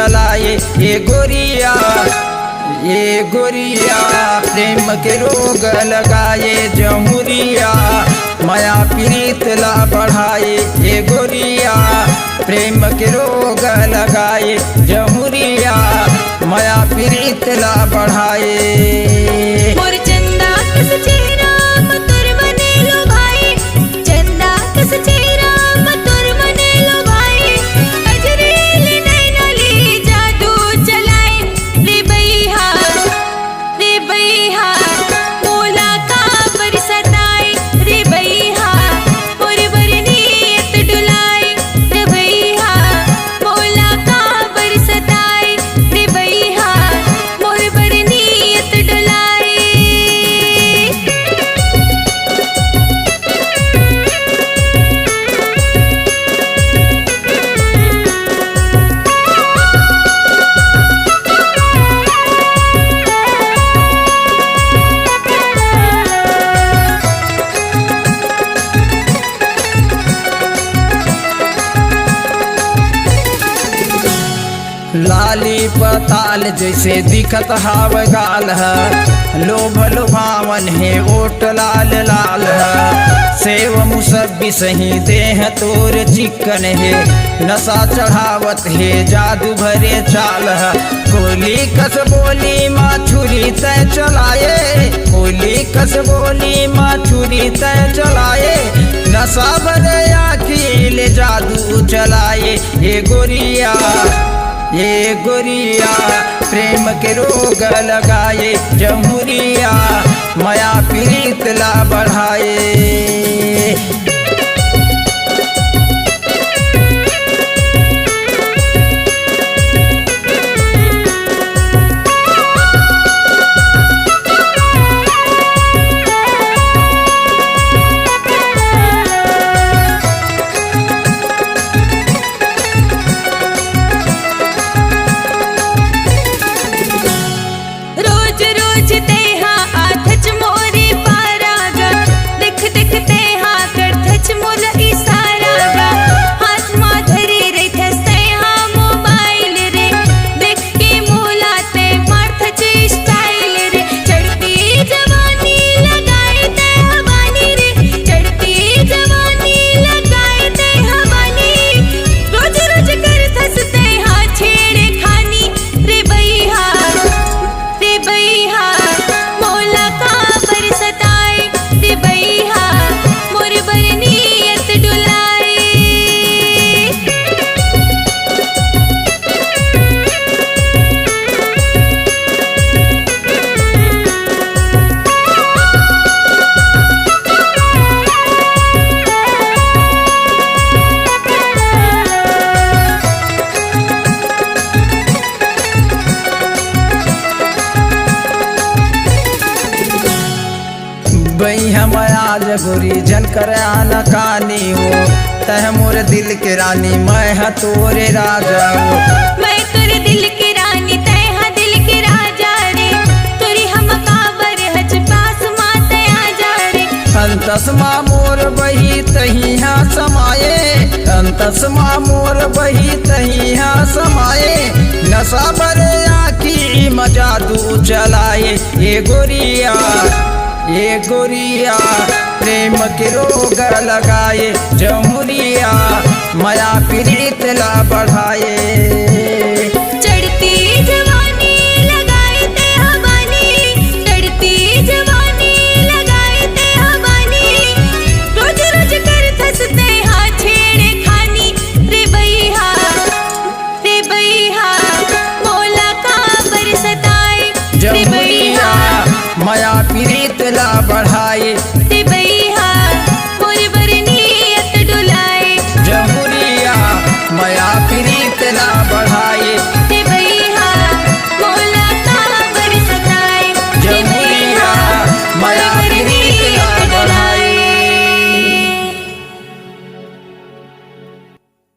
चलाए। ये गोरिया प्रेम के रोग लगाए। जमुरिया माया प्रीत ला बढ़ाए। ये गोरिया प्रेम के रोग लगाए। जमुरिया माया प्रीत ला बढ़ाए। मोर चंदा किस चेहरा मतुर मने लो भाई, चंदा किस चेहरा मतुर मने लो भाई। अजरेली नैनली जादू चलाए। रे बैहा मोला का बरसताए। रे बैहा मोर बरनीयत डुलाए। रे बैहा मोला का बरसताए। रे बैहा मोर बरनीयत डुलाए। लाली पताल जैसे दिखत हाव गाल है। लोभ लुभावन है ओट लाल लाल है। सेव मुसब्बी सही देह तोर चिकन है। नशा चढ़ावत है जादू भरे चाल है। कोली कस बोली माँ छुरी तय चलाए। कोली कस बोली माँ छुरी तय चलाए। नशा भरे आखिल जादू चलाए। ये गोरिया प्रेम के रोग लगाए। जमुरिया माया प्रीत ला बढ़ाए। रोज रोज तेहा आथच मोरे पारागा। देख देख तेहा करथच मोल इशारागा। हाथ मा धरे रहिथस तेहा मोबाइल रे। देख के मोला ते मारथच स्टाइल रे। चढ़ती जवानी लगाए ते हवानी रे। चढ़ती जवानी लगाए ते हवानी। रोज रोज करथस तेहा छेड़े खानी। रे बैहा मोला का बरसताए। रे बैहा मोर बरनीयत डुलाए। बई हम आज गोरी जन कर आना कानी हो। तह मोर दिल के रानी मैं है तोरे राजा हो। मैं तोरे दिल के रानी तैहा दिल के राजा रे। तोरी हम काबर हज पास माते आजा रे। अंतसमा मोर बही तहिया समाये। अंतसमा मोर बही तहिया समाये। नशा भरे आखी मजादू चलाए। ये गोरिया प्रेम के रोग लगाए। जमुरिया माया प्रीत ला बढ़ाए।